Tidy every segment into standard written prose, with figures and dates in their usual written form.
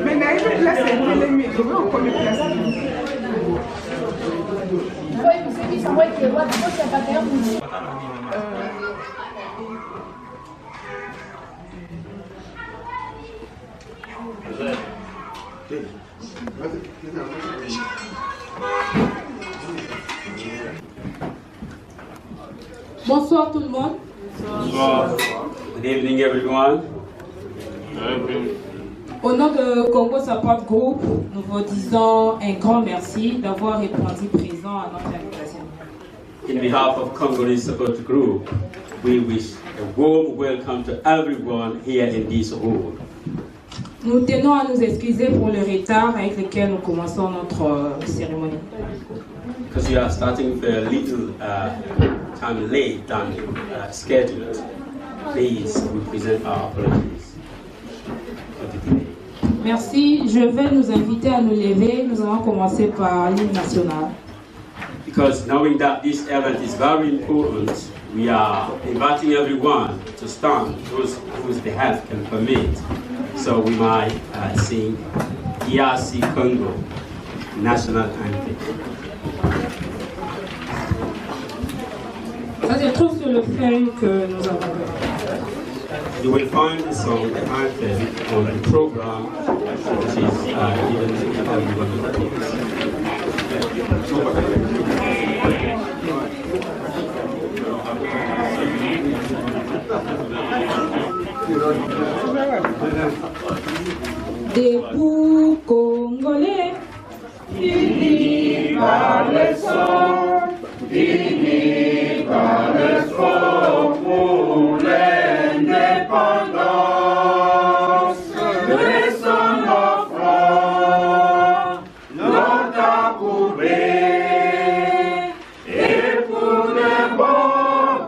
Mais n'arrive pas là, c'est le micro, on peut le placer. Bonsoir tout le monde. Bonsoir. Good evening, everyone. Au nom de Congo Support Group, nous vous disons un grand merci d'avoir répondu présent à notre invitation. In behalf of Congolese Support Group, we wish a warm welcome to everyone here in this hall. Nous tenons à nous excuser pour le retard avec lequel nous commençons notre cérémonie. Because we are starting a little time late than scheduled. Please, we present our apologies for the delay. Merci. Je vais nous inviter à nous lever. Nous allons commencer par l'hymne national. Because knowing that this event is very important, we are inviting everyone to stand, those whose the health can permit. So we might sing DRC Congo National Anthem. Ça se trouve sur le feuille que nous avons fait. You will find the song, the anthem, on the program, which is given to everyone. Debout Congolais, unis par le sang, unis par le sport pour l'indépendance. Laissons nos fronts longtemps courbés, et pour de bon,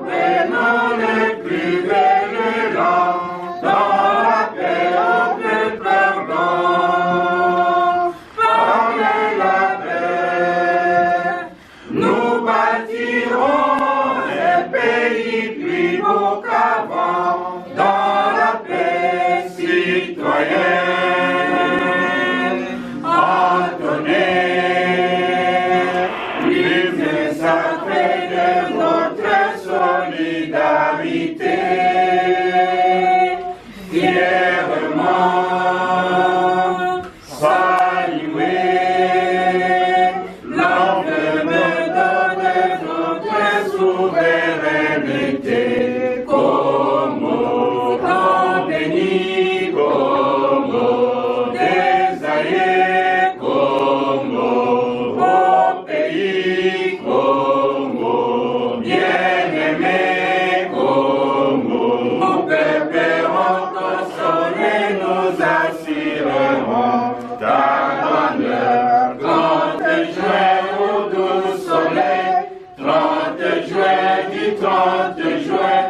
prenons les plus virulents dans la paix au plus perdant. Parlez la paix, nous bâtirons un pays plus beau qu'avant, dans la paix citoyenne. Entonnez l'hymne sacré de votre solidarité. Fièrement saluez l'emblème de notre souveraineté. Congo, temps béni, Congo, désaillé, Congo, au pays, Congo, bien-aimé, Congo, mon peuple consolé, nous assurerons ta grandeur. 30 juin au doux soleil, 30 juin du 30 juin,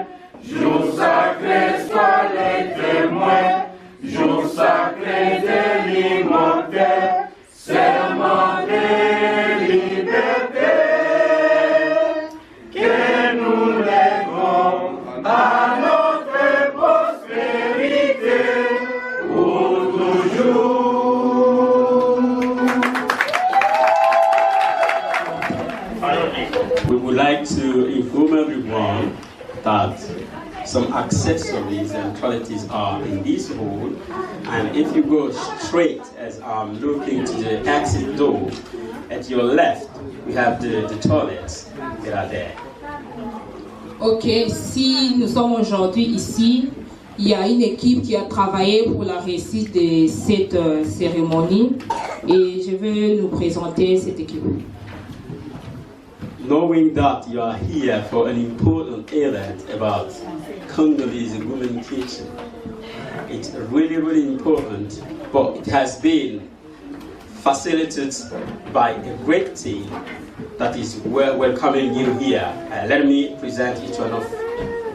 jour sacré, sois les témoins, jour sacré de l'immortel, serment de liberté, que nous lèverons à notre prospérité pour toujours. We would like to inform everyone that some accessories and toiletries are in this hall, and if you go straight as I'm looking to the exit door, at your left we have the toilets that are there. Ok, si nous sommes aujourd'hui ici, il y a une équipe qui a travaillé pour la réussite de cette cérémonie et je vais nous présenter cette équipe. Knowing that you are here for an important event about Congolese women kitchen, it's really, really important, but it has been facilitated by a great team that is welcoming you here. Let me present each one of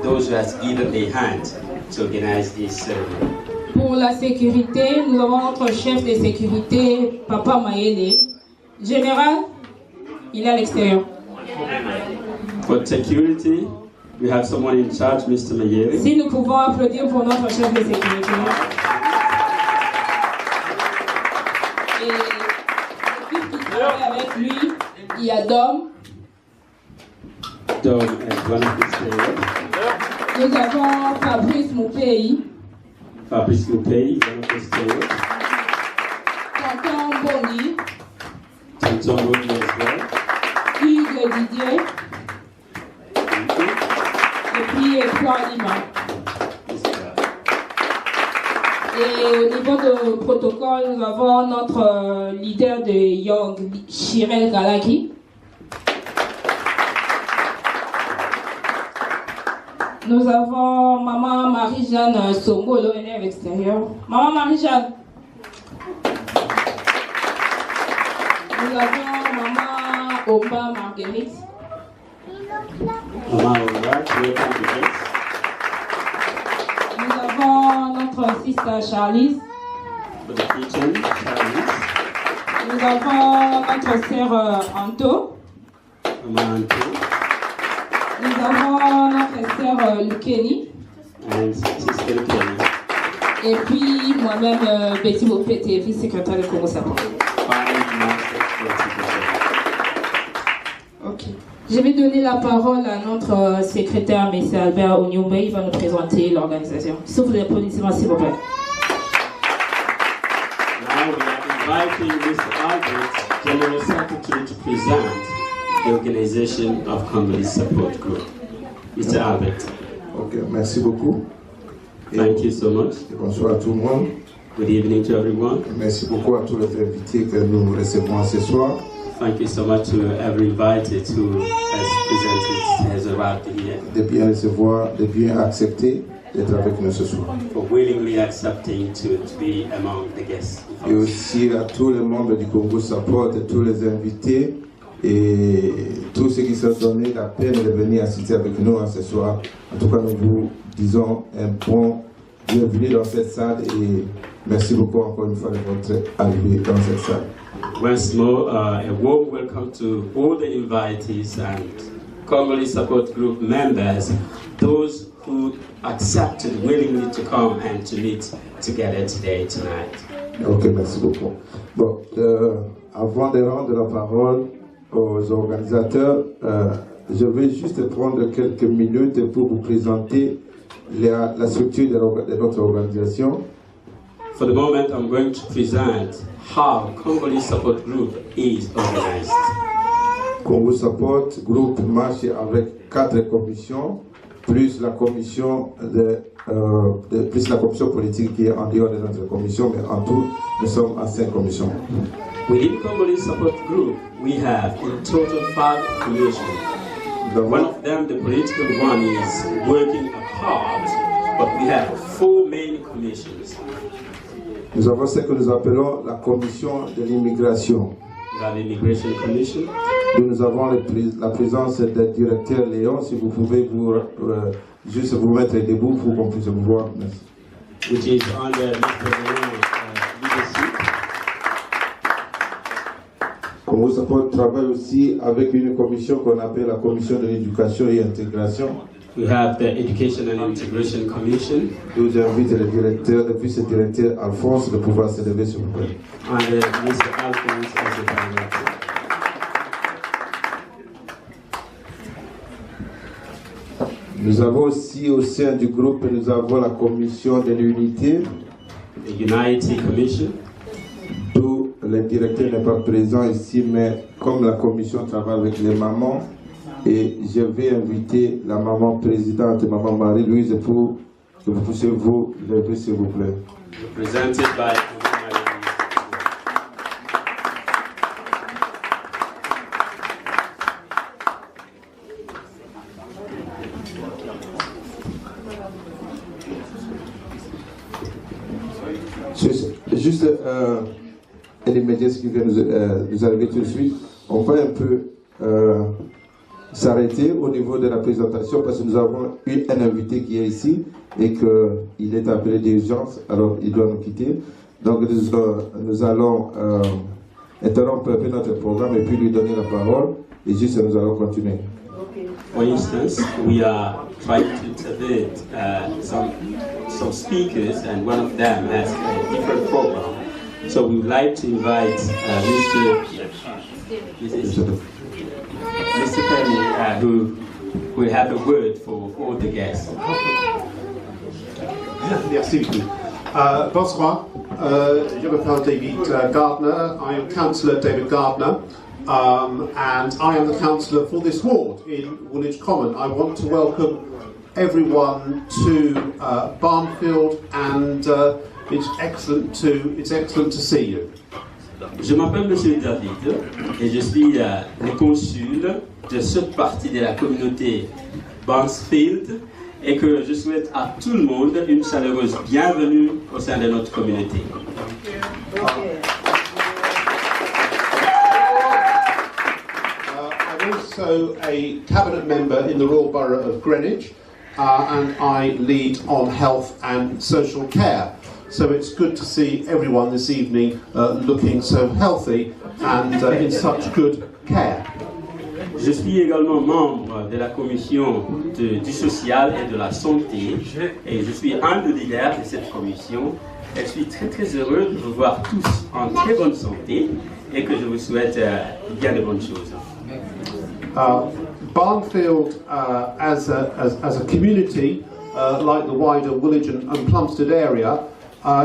those who has given a hand to organize this ceremony. Pour la sécurité, nous avons notre chef de sécurité, Papa Mayele. Général, il est à l'extérieur. For security, we have someone in charge, Mr. Mayele. Si nous pouvons applaudir pour notre chef de sécurité. Et l'équipe qui travaille avec lui, il y a Dom. Dom is one of his players. Nous avons Fabrice Moupei. Fabrice Moupei, one of his players. Tonton Bongi. Tonton Bongi as well. Hugues Didier. Et puis Edouard Lima. Et au niveau du protocole, nous avons notre leader de Young, Chirel Galaki. Nous avons Maman Marie-Jeanne Songolo, elle est à l'extérieur. Maman Marie-Jeanne. Nous avons Maman Oba Marguerite. Maman Oba, Nous avons notre sister Charlize. for the kitchen, Charlize. Nous avons notre sœur Anto. Maman Anto. Nous avons notre sœur Lukeni. And Sister Kenny. Et puis moi-même, Betty Mopete, vice-secrétaire de Congo Sapon. Ok. Je vais donner la parole à notre secrétaire, M. Albert Onyumbe. Il va nous présenter l'organisation. Si vous applaudissez, s'il vous plaît. Now we are inviting Mr. Albert, General Secretary, to present the organization of Congolese Support Group. Mr. Albert. Ok, merci beaucoup. Thank you so much. Et bonsoir à tout le monde. Good evening to everyone. Merci beaucoup à tous les invités que nous recevons ce soir. Thank you so much to every invited who has arrived here. De bien recevoir, de bien accepter d'être avec nous ce soir. For willingly accepting to be among the guests. Et aussi à tous les membres du Congo Support et tous les invités et tous ceux qui se sont donné la peine de venir assister avec nous ce soir. En tout cas, nous vous disons un bon bienvenue dans cette salle et merci beaucoup encore une fois de votre arrivée dans cette salle. Once more, a warm welcome to all the invitees and Congolese Support Group members, those who accepted willingly to come and to meet together today, tonight. Ok, merci beaucoup. Bon, avant de rendre la parole aux organisateurs, je vais juste prendre quelques minutes pour vous présenter la structure de notre organisation. For the moment, I'm going to present how Congolese Support Group is organized. Congo Support Group marche avec 4 commissions, plus la commission plus la commission politique qui est en dehors de notre commission, mais en tout, nous sommes à 5 commissions. Within Congolese Support Group, we have in total 5 commissions. One of them, the political one, is working apart, but we have 4 main commissions. Nous avons ce que nous appelons la commission de l'immigration. We have Immigration Commission. Nous avons la présence du directeur Léon. Si vous pouvez juste vous mettre debout pour qu'on puisse vous voir. Merci. Which is under Mr. Léon's leadership. Congo Support travaille aussi avec une commission qu'on appelle la commission de l'éducation et intégration. We have the Education and Integration Commission. Nous invite le vice-directeur Alphonse de pouvoir se lever s'il vous plaît. And Mr. Alphonse as the director. Nous avons aussi au sein du groupe, nous avons la commission de l'unité. The Unity Commission. D'où le directeur n'est pas présent ici, mais comme la commission travaille avec les mamans, Et je vais inviter la maman présidente, maman Marie-Louise, pour que vous puissiez vous lever, s'il vous plaît. Presented by Juste un immédiat qui vient nous arriver tout de suite. On va un peu s'arrêter au niveau de la présentation parce que nous avons eu un invité qui est ici et qu'il est appelé d'urgence, alors il doit nous quitter. Donc nous allons interrompre un peu notre programme et puis lui donner la parole et juste nous allons continuer. For instance, we are trying to submit some speakers, and one of them has a different program. So we would like to invite Mr. Penny, who will have a word for all the guests. Merci beaucoup. Bonsoir. Je m'appelle David Gardner. I am Councillor David Gardner. And I am the councillor for this ward in Woolwich Common. I want to welcome everyone to Barnfield, and it's excellent to see you. Je m'appelle Monsieur David et je suis le consul de cette partie de la communauté Barnfield et que je souhaite à tout le monde une chaleureuse bienvenue au sein de notre communauté. I'm also a cabinet member in the Royal Borough of Greenwich, and I lead on health and social care. So it's good to see everyone this evening looking so healthy and in such good care. Je suis également membre de la commission du social et de la santé et je suis un des leaders de cette commission. Et je suis très heureux de vous voir tous en très bonne santé et que je vous souhaite bien de bonnes choses. Barnfield as a community, like the wider Woolwich and Plumstead area,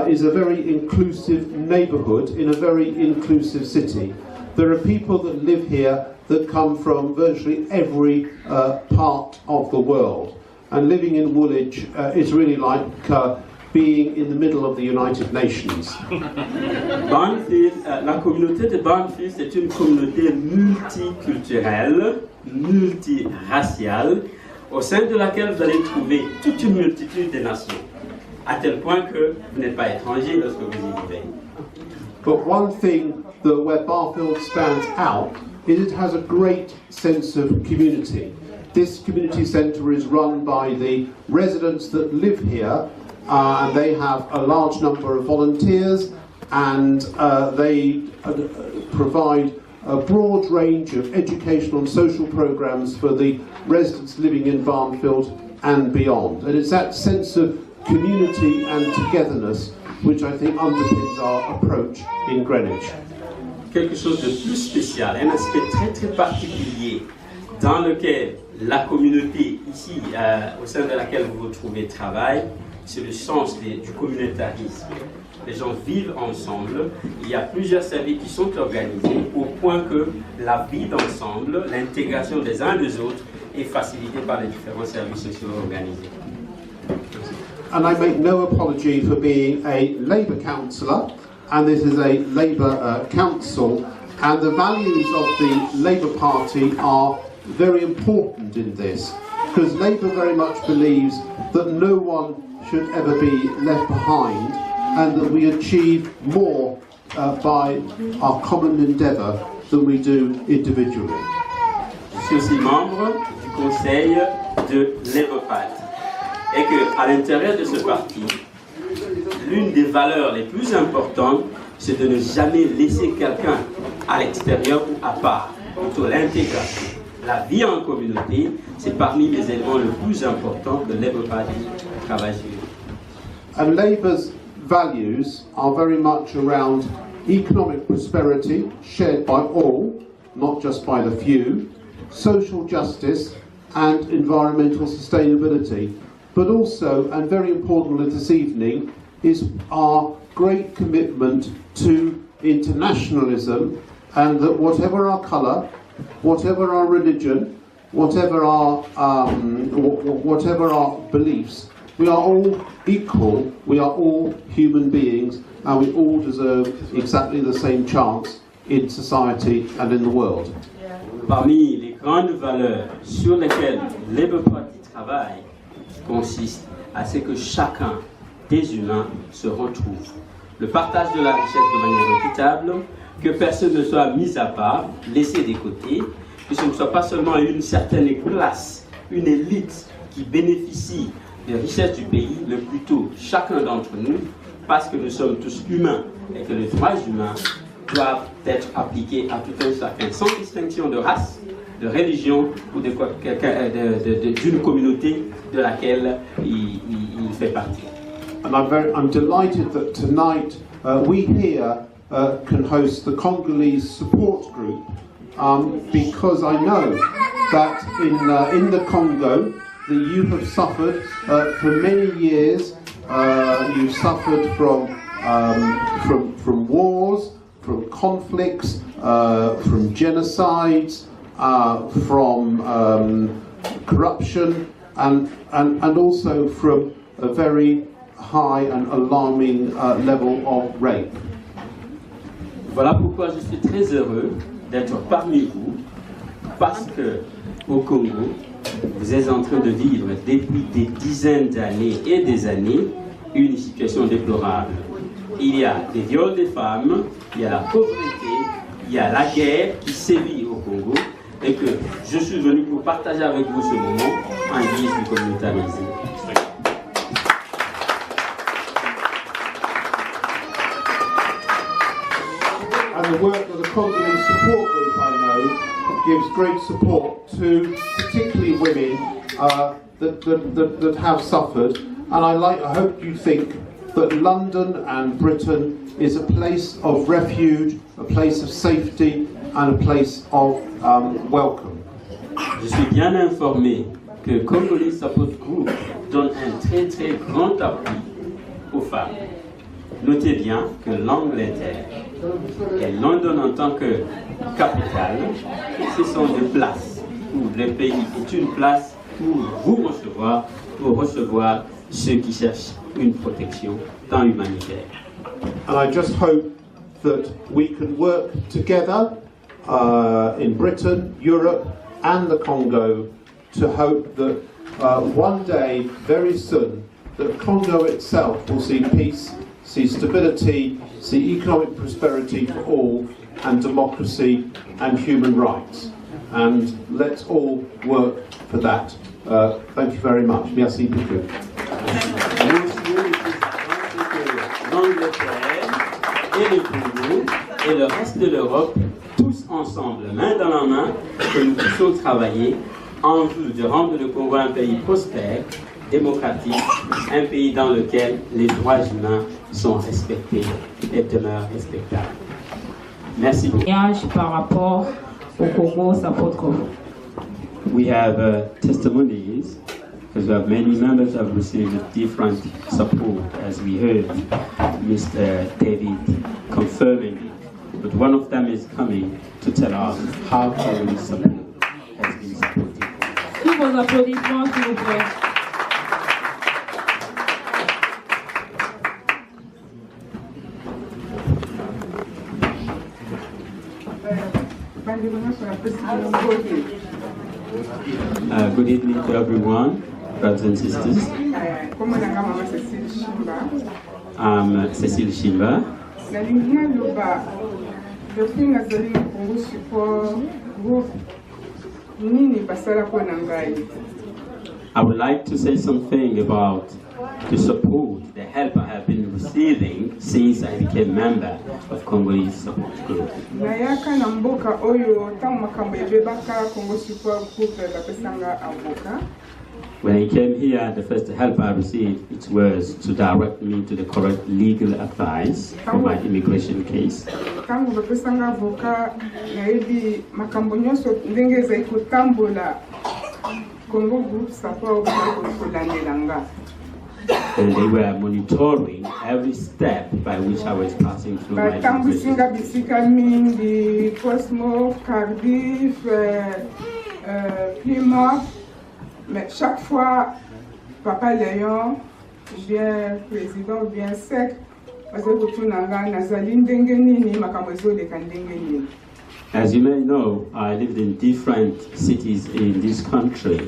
is a very inclusive neighbourhood in a very inclusive city. There are people that live here that come from virtually every part of the world. And living in Woolwich is really like being in the middle of the United Nations. Barnfield, la communauté de Barnfield, c'est une communauté multiculturelle, multiraciale, au sein de laquelle vous allez trouver toute une multitude de nations, à tel point que vous n'êtes pas étranger lorsque vous y vivez. But one thing where Barnfield stands out is it has a great sense of community. This community centre is run by the residents that live here, and they have a large number of volunteers, and they provide a broad range of educational and social programmes for the residents living in Barnfield and beyond. And it's that sense of community and togetherness which I think underpins our approach in Greenwich. Quelque chose de plus spécial, un aspect très particulier dans lequel la communauté ici, au sein de laquelle vous vous trouvez, travaille, c'est le sens du communautarisme. Les gens vivent ensemble, il y a plusieurs services qui sont organisés au point que la vie d'ensemble, l'intégration des uns des autres est facilitée par les différents services sociaux organisés. And I make no apology for being a Labour councillor, and this is a Labour council, and the values of the Labour Party are very important in this, because Labour very much believes that no one should ever be left behind, and that we achieve more by our common endeavour than we do individually. Je suis aussi membre du conseil de Labour Party et qu'à l'intérieur de ce parti, l'une des valeurs les plus importantes, c'est de ne jamais laisser quelqu'un à l'extérieur ou à part, plutôt l'intégration. La vie en communauté, c'est parmi les éléments les plus importants que Labour Party travaille sur. And Labour's values are very much around economic prosperity shared by all, not just by the few, social justice and environmental sustainability. But also, and very importantly this evening, is our great commitment to internationalism, and that whatever our colour, whatever our religion, whatever our beliefs, we are all equal, we are all human beings, and we all deserve exactly the same chance in society and in the world. Parmi les grandes valeurs sur lesquelles Labour Party travaille consiste à ce que chacun des humains se retrouve. Le partage de la richesse de manière équitable, que personne ne soit mis à part, laissé de côté, que ce ne soit pas seulement une certaine classe, une élite qui bénéficie des richesses du pays, mais plutôt chacun d'entre nous, parce que nous sommes tous humains et que les droits humains doivent être appliqués à tout un chacun, sans distinction de race, de religion ou d'une communauté de laquelle il fait partie. And I'm delighted that tonight we here can host the Congolese support group because I know that in the Congo that you have suffered for many years. You've suffered from wars, from conflicts, from genocides, from corruption, and also from a very high and alarming level of rape. Voilà pourquoi je suis très heureux d'être parmi vous, parce que au Congo, vous êtes en train de vivre depuis des dizaines d'années et des années une situation déplorable. Il y a des viols des femmes, il y a la pauvreté, il y a la guerre qui sévit au Congo, et que je suis venu pour partager avec vous ce moment en guise du communautarisme. And the work of the Congolese support group, I know, gives great support to particularly women that have suffered. And I hope you think that London and Britain is a place of refuge, a place of safety, and a place of welcome. Je suis bien informé que Congolese Support Group donne un très très grand appui aux femmes. Notez bien que l'Angleterre et London en tant que capitale, ce sont des places où le pays est une place pour recevoir ceux qui cherchent une protection tant humanitaire. And I just hope that we can work together in Britain, Europe, and the Congo to hope that one day, very soon, that Congo itself will see peace, see stability, see economic prosperity for all, and democracy and human rights. And let's all work for that. Thank you very much. Merci beaucoup. L'Angleterre et le Congo et le reste de l'Europe, tous ensemble, main dans la main, que nous puissions travailler en vue de rendre le Congo un pays prospère, démocratique, un pays dans lequel les droits humains sont respectés et demeurent respectables. Merci beaucoup. Par rapport au Congo Support Group. We have testimonies, because we have many members have received different support, as we heard Mr. David confirming it. But one of them is coming to tell us how Congolese support has been supported. Tous vos applaudissements, s'il vous plaît. Good evening to everyone, brothers and sisters. I'm Cécile Chimba. I would like to say something about the support, the help I have been receiving since I became a member of Congolese Support Group. When I came here, the first help I received it was to direct me to the correct legal advice for my immigration case. And they were monitoring every step by which I was passing through my immigration. Plymouth, mais chaque fois, Papa Léon, bien président, bien sec, parce que tout nanga nazali ndenge nini makambo ezoleka ndenge nini. As you may know, I lived in different cities in this country,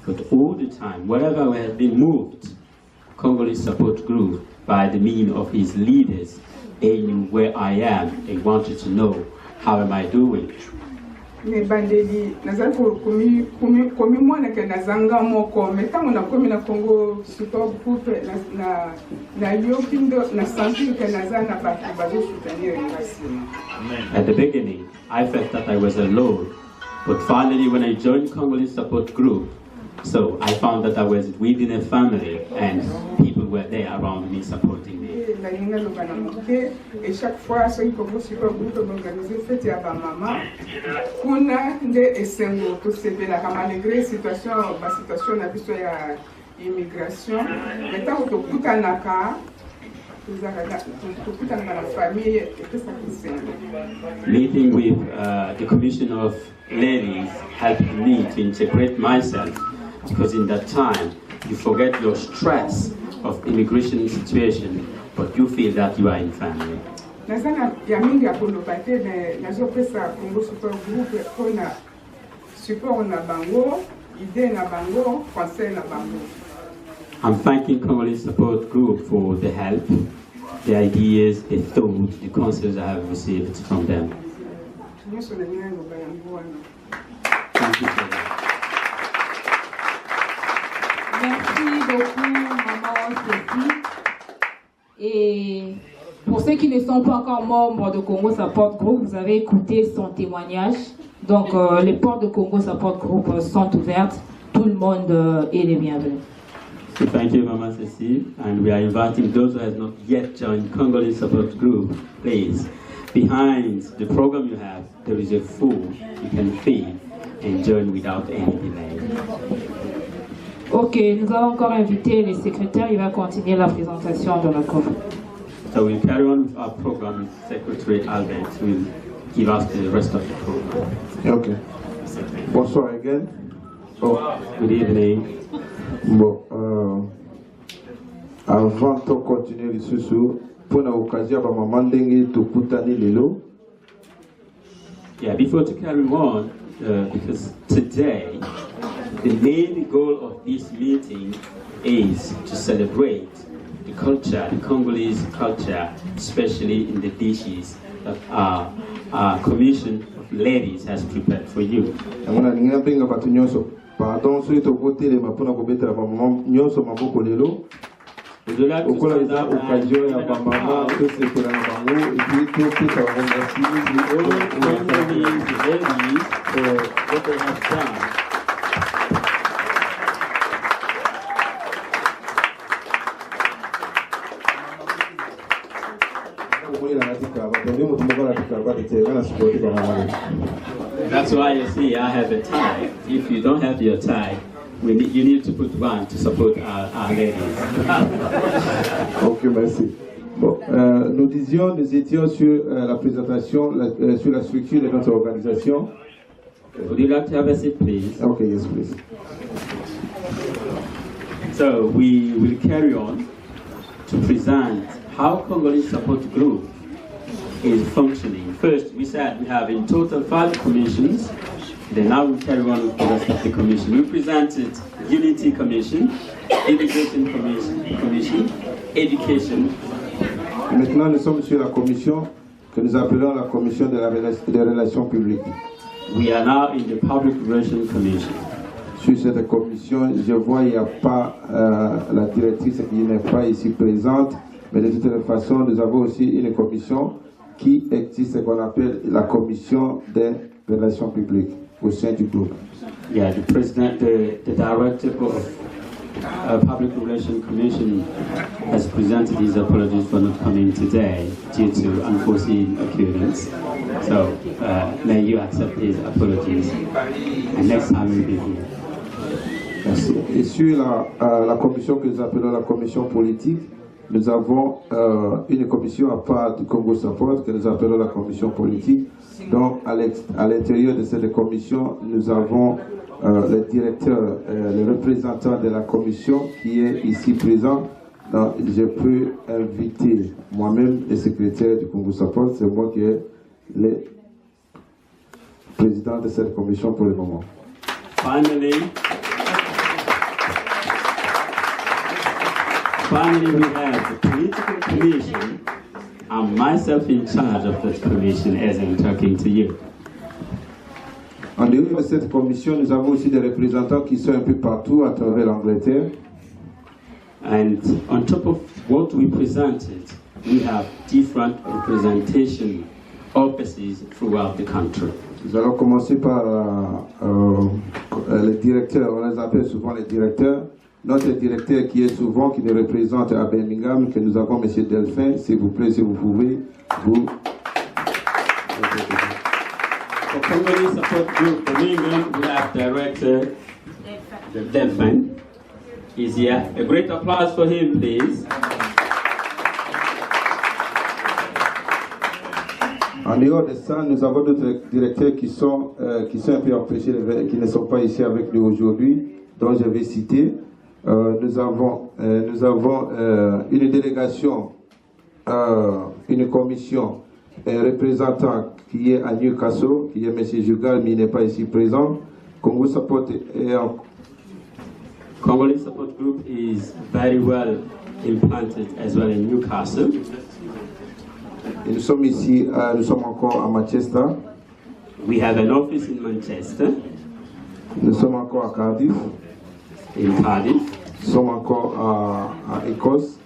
but all the time, wherever we have been moved, Congolese Support Group, by the means of his leaders, they knew where I am and wanted to know how am I doing. Ne bandeli nazali komi mwana ke nazanga moko metango na komi na Congo Support Group na yokindo na santi ke nazana na batu bazo soutenir ngasima. At the beginning, I felt that I was alone, but finally when I joined Congolese Support Group, so I found that I was within a family and people were there around me supporting me. Et chaque fois, ceux qui commencent sur le groupe organisé fête ya ba maman, kuna nde esengo to sebela malgré situation na biso ya immigration, mais tant que kutanaka Meeting with the Commission of Ladies helped me to integrate myself, because in that time you forget your stress of immigration situation, but you feel that you are in family. Nazana ya mingi akolobate mais nazopesa Congo Support Group pona support na bango, idée na bango, conseil na bango. I'm thanking Congolese Support Group for the help, the ideas, the thoughts, the counsels I have received from them. Thank you for that. Merci beaucoup, Maman Sophie. Et pour ceux qui ne sont pas encore membres de Congo Support Group, vous avez écouté son témoignage. Donc, les portes de Congo Support Group sont ouvertes. Tout le monde est les bienvenus. So thank you, Mama Ceci, and we are inviting those who have not yet joined Congolese Support Group, please. Behind the program you have, there is a food you can feed and join without any delay. Ok, nous allons encore inviter les secrétaires, il va continuer la présentation de la COF. So we'll carry on with our program. Secretary Albert will give us the rest of the program. Okay. Bonsoir again. Oh, good evening. Bon, avant de continuer les sous pour l'occasion de maman ndenge tukutani lelo. Yeah, before to carry on, because today the main goal of this meeting is to celebrate the culture, the Congolese culture, especially in the dishes that our commission of ladies has prepared for you. Pardon, ceux qui ont voté les mapona pour mettre la maman, nous sommes à beaucoup de l'eau. Au cours de la occasion, il y a ma maman, que c'est pour la maman, et puis tout ce qu'on remercie, That's why you see I have a tie. If you don't have your tie, you need to put one to support our ladies. Ok, merci. Bon, nous étions sur la présentation, sur la structure de notre organisation. Would you like to have a seat, please? Okay, yes, please. So we will carry on to present how Congolese Support Group is functioning. First, we said we have in total 5 commissions. Then now we carry on with the rest of the commission. We presented Unity Commission, Immigration Commission, Education. Maintenant, nous sommes sur la commission que nous appelons la commission des relations publiques. We are now in the Public Relations Commission. Sur cette commission, je vois il n'y a pas la directrice qui n'est pas ici présente, mais de toute façon, nous avons aussi une commission qui existe, qu'on appelle la commission des relations publiques au sein du groupe. Yeah, the president, the director of Public Relations Commission has presented his apologies for not coming today due to unforeseen occurrence. So may you accept his apologies, and next time we'll be here. Merci. Et sur la commission que nous appelons la commission politique, nous avons une commission à part du Congo Support que nous appelons la commission politique. Donc à l'intérieur de cette commission, nous avons le directeur, le représentant de la commission qui est ici présent. Donc, je peux inviter moi-même le secrétaire du Congo Support. C'est moi qui est le président de cette commission pour le moment. Finally, we have the political commission. I'm myself in charge of that commission as I'm talking to you. En dehors de cette commission, nous avons aussi des représentants qui sont un peu partout à travers l'Angleterre. And on top of what we presented, we have different representation offices throughout the country. Nous allons commencer par les directeurs, on les appelle souvent les directeurs. Notre directeur qui est souvent, qui nous représente à Birmingham, que nous avons M. Delphin, s'il vous plaît, si vous pouvez, vous... For Congolese Support Group Birmingham, we have Director Delphin. He's here. A great applause for him, please. En dehors de ça, nous avons d'autres directeurs qui sont un peu empêchés, qui ne sont pas ici avec nous aujourd'hui, dont je vais citer. Nous avons une délégation, une commission, un représentant qui est à Newcastle, qui est M. Jugal, mais il n'est pas ici présent. Congo Support Congolese Support Group is very well implanted as well in Newcastle. Et nous sommes ici, nous sommes encore à Manchester. We have an office in Manchester. Nous sommes encore à Cardiff. In Cardiff. Nous sommes encore à Écosse.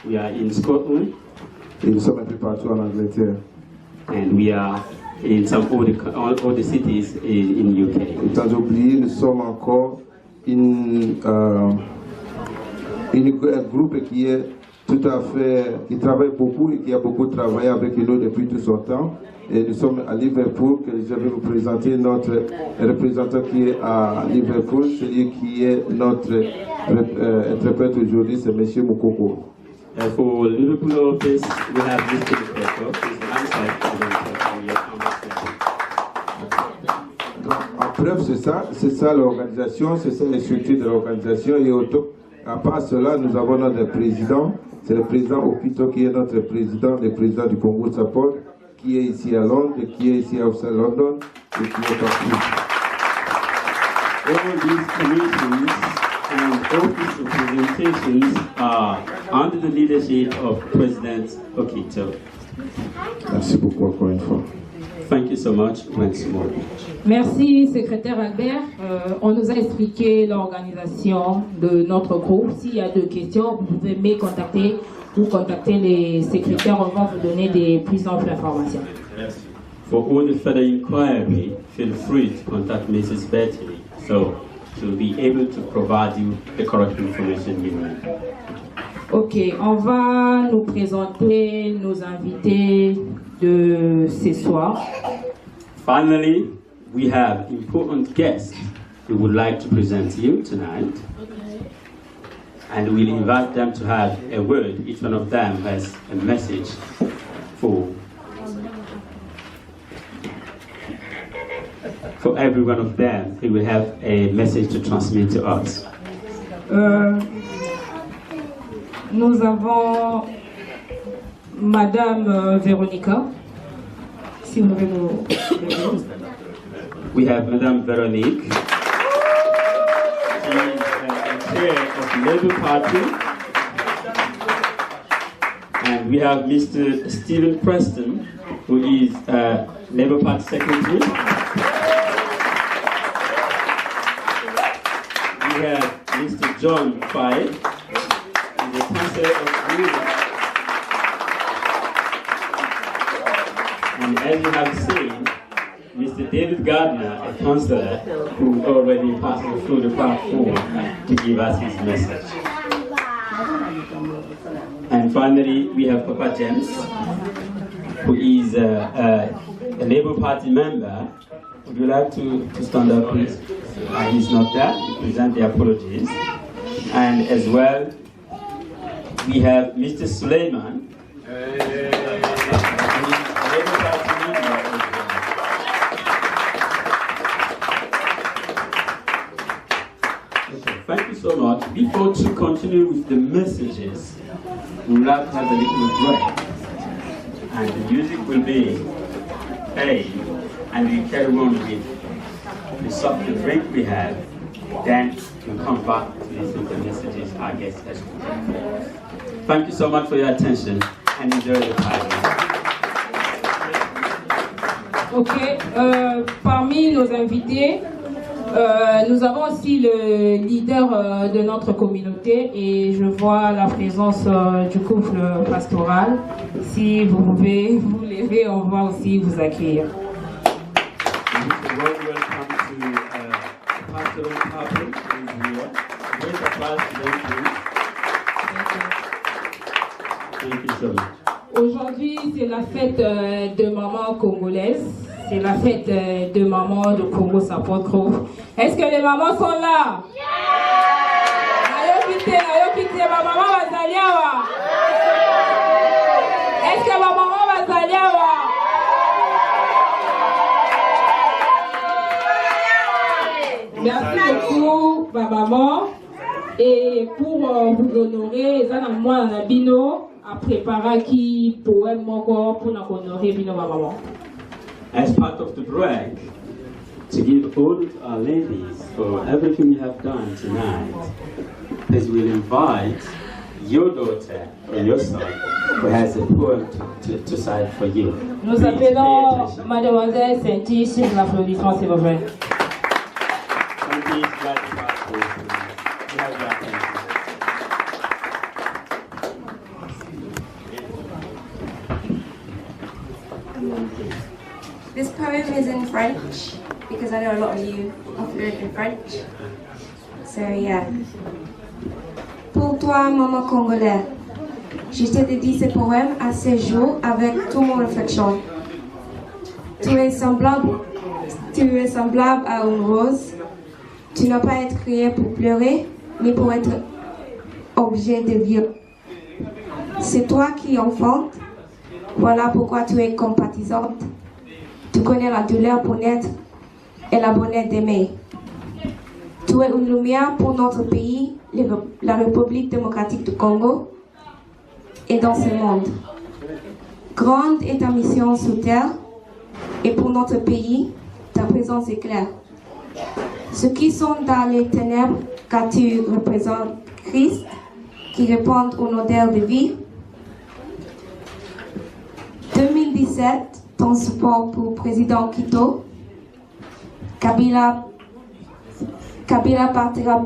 We are in Scotland. Et nous sommes un peu partout en Angleterre. And we are in some other cities in UK. Et sans oublier, nous sommes encore un groupe qui est tout à fait, qui travaille beaucoup et qui a beaucoup travaillé avec nous depuis tout son temps. Et nous sommes à Liverpool, que je vais vous présenter notre représentant qui est à Liverpool, celui qui est notre interprète aujourd'hui, c'est M. Mukoko. For Liverpool office, we have Mr. Mukoko, En preuve, c'est ça l'organisation, c'est ça les structures de l'organisation. Et à part cela, nous avons notre président, c'est le président Opito qui est notre président, le président du Congo Support, qui est ici à Londres, qui est ici à London, et qui est partout. All these commissions and office representations are under the leadership of President Okito. Merci beaucoup encore une fois. Thank you so much once more. Merci, secrétaire Albert. On nous a expliqué l'organisation de notre groupe. S'il y a des questions, vous pouvez me contacter ou contacter les secrétaires. On va vous donner des plus amples informations. For all the further inquiry, feel free to contact Mrs. Betty, so she'll be able to provide you the correct information you need. Ok, on va nous présenter nos invités de ce soir. Finally, we have important guests we would like to present to you tonight. And we'll invite them to have a word. Each one of them has a message for every one of them. They will have a message to transmit to us. Nous avons Madame Véronica. Si vous pouvez nous... We have Madame Veronique. She is the chair of the Labour Party. And we have Mr. Stephen Preston, who is Labour Party Secretary. We have Mr. John Five, the Councillor of Women. And as you have seen, Mr. David Gardner, a councillor who already passed through the platform to give us his message. And finally, we have Papa James, who is a Labour Party member. Would you like to stand up, please? He's not there. We present the apologies. And as well, we have Mr. Suleiman. before to continue with the messages, we will have to have a little break. And the music will be played, and we carry on with the softer break we have. Then we'll come back to listen to the messages our guest has prepared. Thank you so much for your attention, and enjoy the party. Ok, parmi nos invités, nous avons aussi le leader de notre communauté et je vois la présence du couple pastoral. Si vous pouvez vous lever, on va aussi vous accueillir. Aujourd'hui, c'est la fête de maman congolaise. C'est la fête de maman de Congo Support Group. Est-ce que les mamans sont là? Ma maman va zaliawa. Est-ce que ma maman va zaliawa? Merci beaucoup, ma maman. Et pour vous honorer, moi, Nabino a préparé qui poème moko pour nous honorer Bino ma maman. As part of the break, to give all our ladies for everything you have done tonight, as we'll invite your daughter and your son who has a poem to cite for you. Nous appelons Mademoiselle Saint-Yves sur l'applaudissement, s'il vous plaît. This poem is in French because I know a lot of you are fluent in French. So yeah. Pour toi, maman congolaise, je te dédie ce poème à ce jour avec toute mon réflexion. Tu es semblable à une rose. Tu n'as pas été créé pour pleurer, ni pour être objet de viol. C'est toi qui enfantes. Voilà pourquoi tu es compatissante. Tu connais la douleur pour naître et la bonheur d'aimer. Tu es une lumière pour notre pays, la République démocratique du Congo, et dans ce monde. Grande est ta mission sur terre, et pour notre pays, ta présence est claire. Ceux qui sont dans les ténèbres, car tu représentes Christ, qui répand une odeur de vie. 2017, ton support pour président Quito. Kabila partira.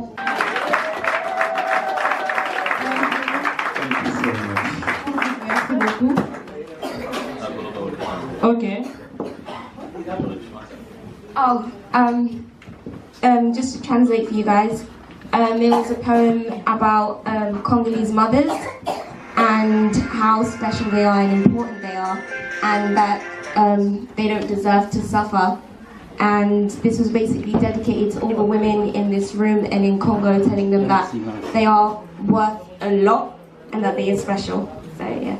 Merci beaucoup. Okay. Oh, just to translate for you guys, it was a poem about Congolese mothers and how special they are and important they are, and that they don't deserve to suffer. And this was basically dedicated to all the women in this room and in Congo, telling them that they are worth a lot and that they are special. So yeah.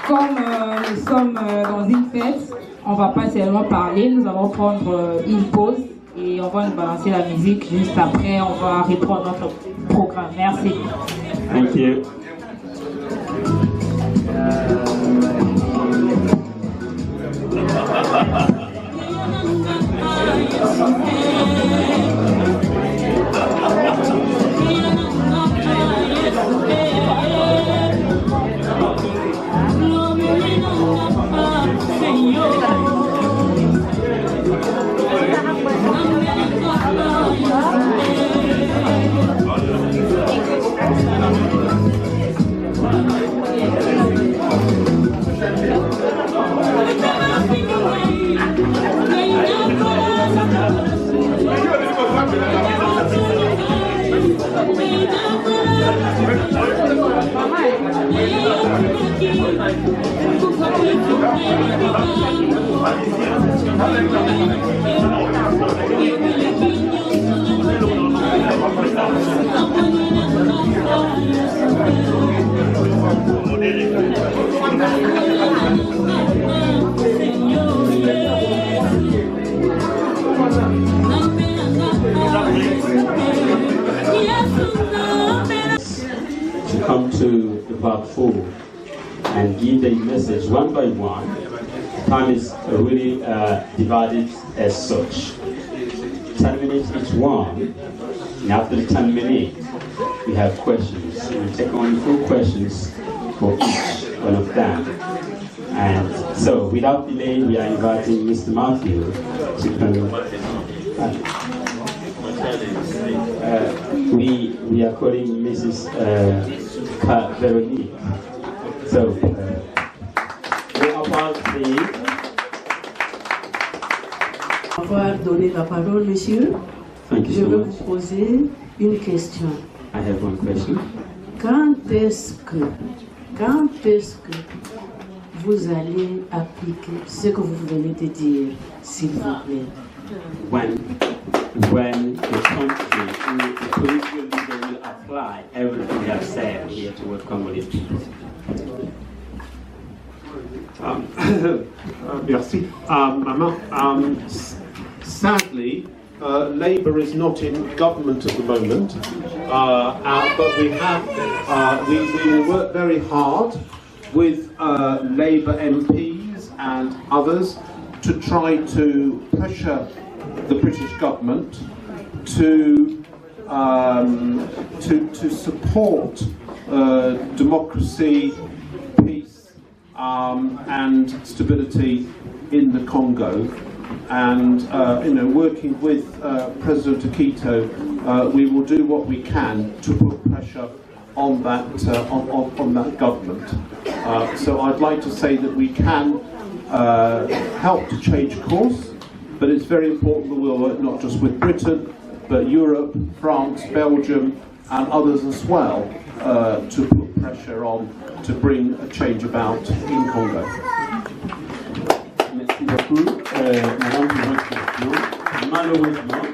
Comme nous sommes dans une fête, on va pas seulement parler, nous allons prendre une pause et on va nous balancer la musique. Juste après, on va reprendre notre programme. Merci. Thank you. Señor, come to the part 4 and give the message one by one. Time is really divided as such. 10 minutes each one, and after the 10 minutes, we have questions. We take only 4 questions for each one of them. And so, without delay, we are inviting Mr. Matthew to come. We are calling Mrs. Veronique. So, avoir donné la parole, monsieur. Je veux vous poser une question. I have one question. Quand est-ce que vous allez appliquer ce que vous venez de dire, s'il vous plaît? When the country, the political leader will apply everything we have said here toward Congolese people. Merci. Sadly, Labour is not in government at the moment, but we will work very hard with Labour MPs and others to try to pressure the British government to support democracy, peace, and stability in the Congo. And working with President Akito, we will do what we can to put pressure on that on that government. So I'd like to say that we can help to change course, but it's very important that we'll work not just with Britain, but Europe, France, Belgium, and others as well to put pressure on to bring a change about in Congo. Merci beaucoup, Madame, pour votre question. Malheureusement,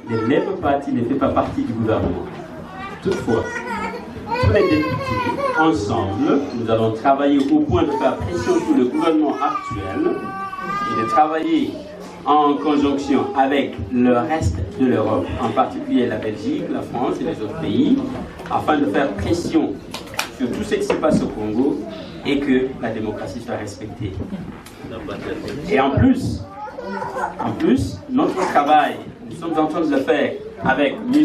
le Labour Party ne fait pas partie du gouvernement. Toutefois, tous les députés, ensemble, nous allons travailler au point de faire pression sur le gouvernement actuel et de travailler en conjonction avec le reste de l'Europe, en particulier la Belgique, la France et les autres pays, afin de faire pression sur tout ce qui se passe au Congo et que la démocratie soit respectée. Et en plus, notre travail, nous sommes en train de le faire avec M.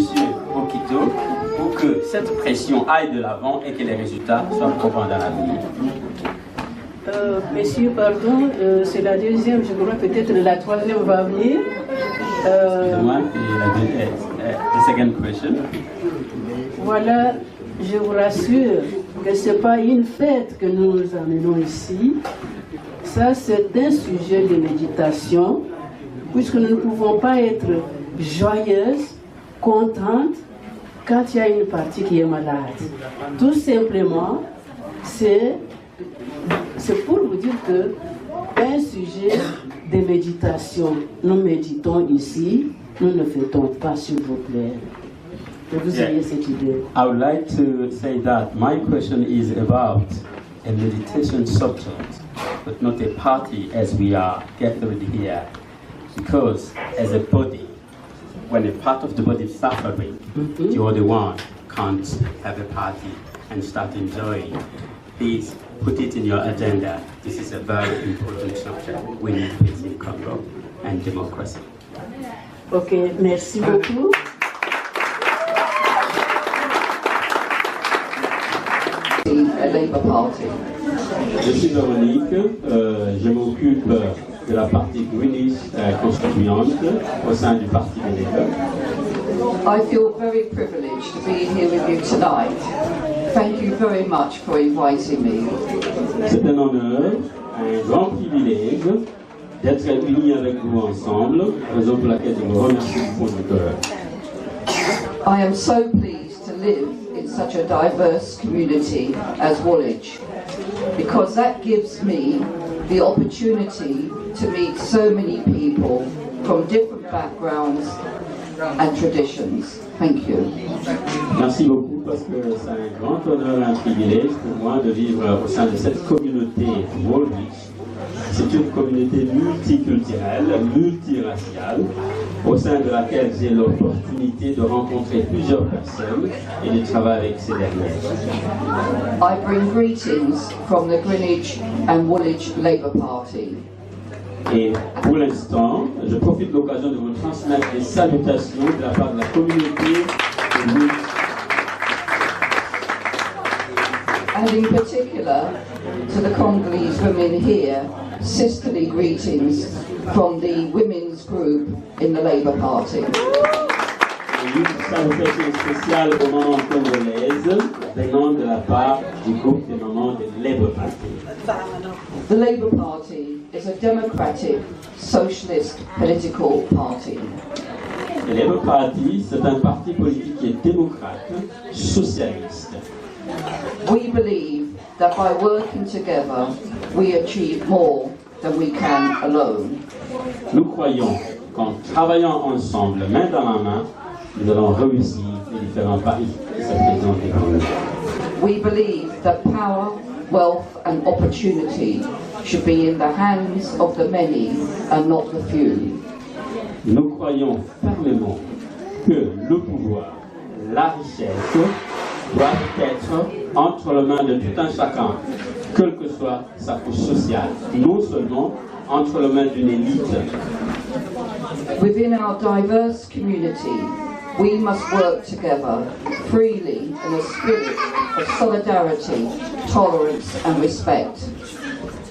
Okito pour que cette pression aille de l'avant et que les résultats soient probants dans l'avenir. Messieurs, pardon, c'est la deuxième, je crois peut-être la troisième va venir. Excusez-moi, the second question. Voilà, je vous rassure que ce n'est pas une fête que nous nous amenons ici. Ça, c'est un sujet de méditation, puisque nous ne pouvons pas être joyeuses, contentes, quand il y a une partie qui est malade. Tout simplement, c'est pour vous dire que un sujet de méditation, nous méditons ici, nous ne fêtons pas, s'il vous plaît. Que vous ayez cette idée. I would like to say that my question is about a meditation subject, but not a party as we are gathered here. Because as a body, when a part of the body is suffering, the other one can't have a party and start enjoying. Please put it in your agenda. This is a very important subject. We need peace in Congo and democracy. Ok, merci beaucoup. Labour Party. Je suis Véronique, je m'occupe de la partie Greenish constituante au sein du Parti des Labour. I feel very privileged to be here with you tonight. Thank you very much for inviting me. C'est un honneur, un grand privilège d'être unis avec vous ensemble, raison pour laquelle je vous remercie du fond du cœur. I am so pleased to live in such a diverse community as Woolwich, because that gives me the opportunity to meet so many people from different backgrounds and traditions. Thank you. Merci beaucoup parce que c'est un grand honneur et un privilège pour moi de vivre au sein de cette communauté Woolwich. C'est une communauté multiculturelle, multiraciale au sein de laquelle j'ai l'opportunité de rencontrer plusieurs personnes et de travailler avec ces dernières. I bring greetings from the Greenwich and Woolwich Labour Party. Et pour l'instant, je profite de l'occasion de vous transmettre des salutations de la part de la communauté de Woolwich. And in particular, to the Congolese women here, sisterly greetings from the women's group in the Labour Party. Une salutation spéciale aux mamans congolaises venant de la part du groupe des mamans de Labour Party. The Labour Party is a democratic, socialist political party. Le Labour Party, c'est un parti politique qui est démocrate, socialiste. We believe that by working together, we achieve more than we can alone. Nous croyons qu'en travaillant ensemble, main dans la main, nous allons réussir les différents paris qui se présentent devant nous. We believe that power, wealth and opportunity should be in the hands of the many and not the few. Nous croyons fermement que le pouvoir, la richesse, doivent être entre les mains de tout un chacun, quelle que soit sa couche sociale, non seulement entre les mains d'une élite. Within our diverse community, we must work together freely in a spirit of solidarity, tolerance and respect.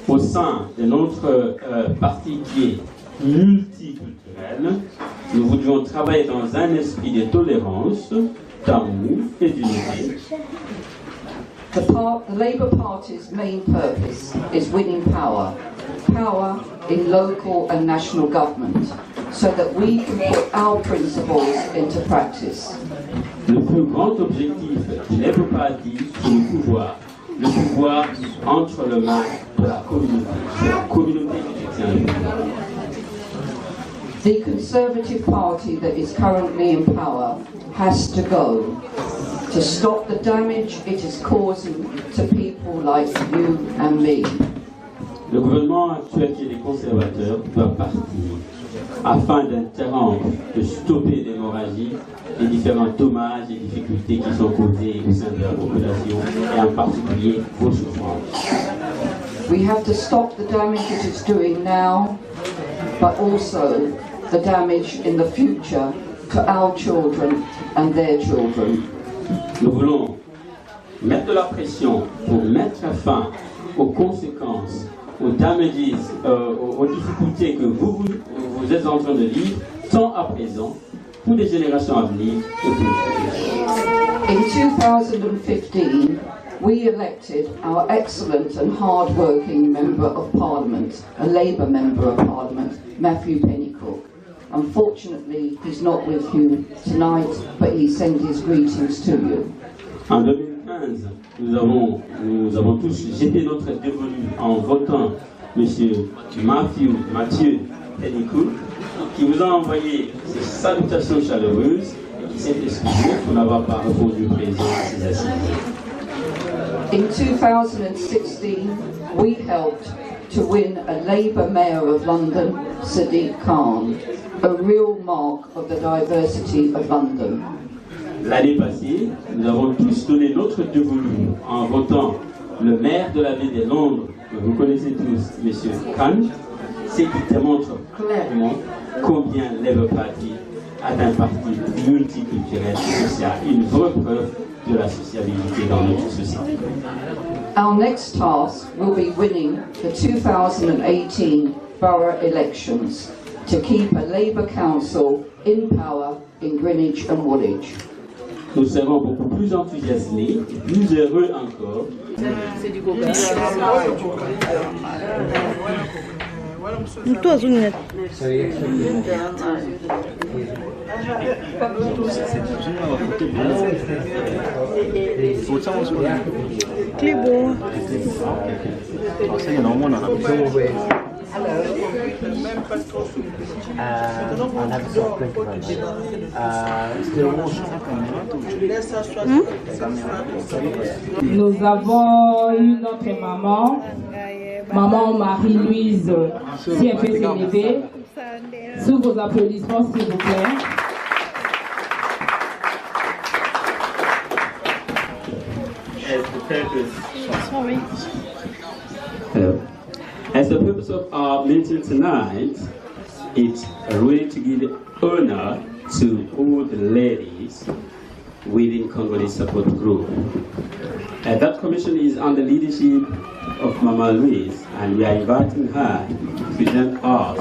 Au sein de notre parti qui est multiculturel, nous voudrions travailler dans un esprit de tolérance, d'amour et d'unité. The Labour Party's main purpose is winning power in local and national government, so that we can put our principles into practice. Le plus grand objectif du Labour Party, c'est le pouvoir entre les mains de la communauté qui détient le pouvoir. The Conservative Party that is currently in power has to go to stop the damage it is causing to people like you and me. Le gouvernement actuel qui est des conservateurs doit partir afin d'interrompre, de stopper l'hémorragie, les différents dommages et difficultés qui sont causés au sein de la population et en particulier vos souffrances. We have to stop the damage it is doing now, but also the damage in the future to our children and their children. Nous voulons mettre de la pression pour mettre fin aux conséquences, aux damages, aux difficultés que vous êtes en train de vivre, tant à présent, pour les générations à venir et pour les futures. In 2015, we elected our excellent and hard-working Member of Parliament, a Labour Member of Parliament, Matthew Pennycook. Unfortunately, he's not with you tonight, but he sent his greetings to you. En 2015, nous avons tous jeté notre dévolu en votant M. Mathieu Pennycook, qui vous a envoyé ses salutations chaleureuses et qui s'est excusé pour n'avoir pas répondu présent à ses assises. In 2016, we helped to win a Labour Mayor of London, Sadiq Khan, a real mark of the diversity of London. L'année passée, nous avons tous donné notre dévolu en votant le maire de la ville de Londres, que vous connaissez tous, M. Khan, ce qui démontre clairement combien Labour Party est un parti multiculturel et social, une vraie preuve de la sociabilité dans notre société. Our next task will be winning the 2018 borough elections to keep a Labour Council in power in Greenwich and Woolwich. Nous serons beaucoup plus enthousiasmés, plus heureux encore. Nous avons une autre maman, maman Marie-Louise, si elle peut s'élever. Sous vos applaudissements, s'il vous plaît. Hello. As the purpose of our meeting tonight, it's really to give honor to all the ladies within Congolese Support Group. That commission is under leadership of Mama Louise, and we are inviting her to present us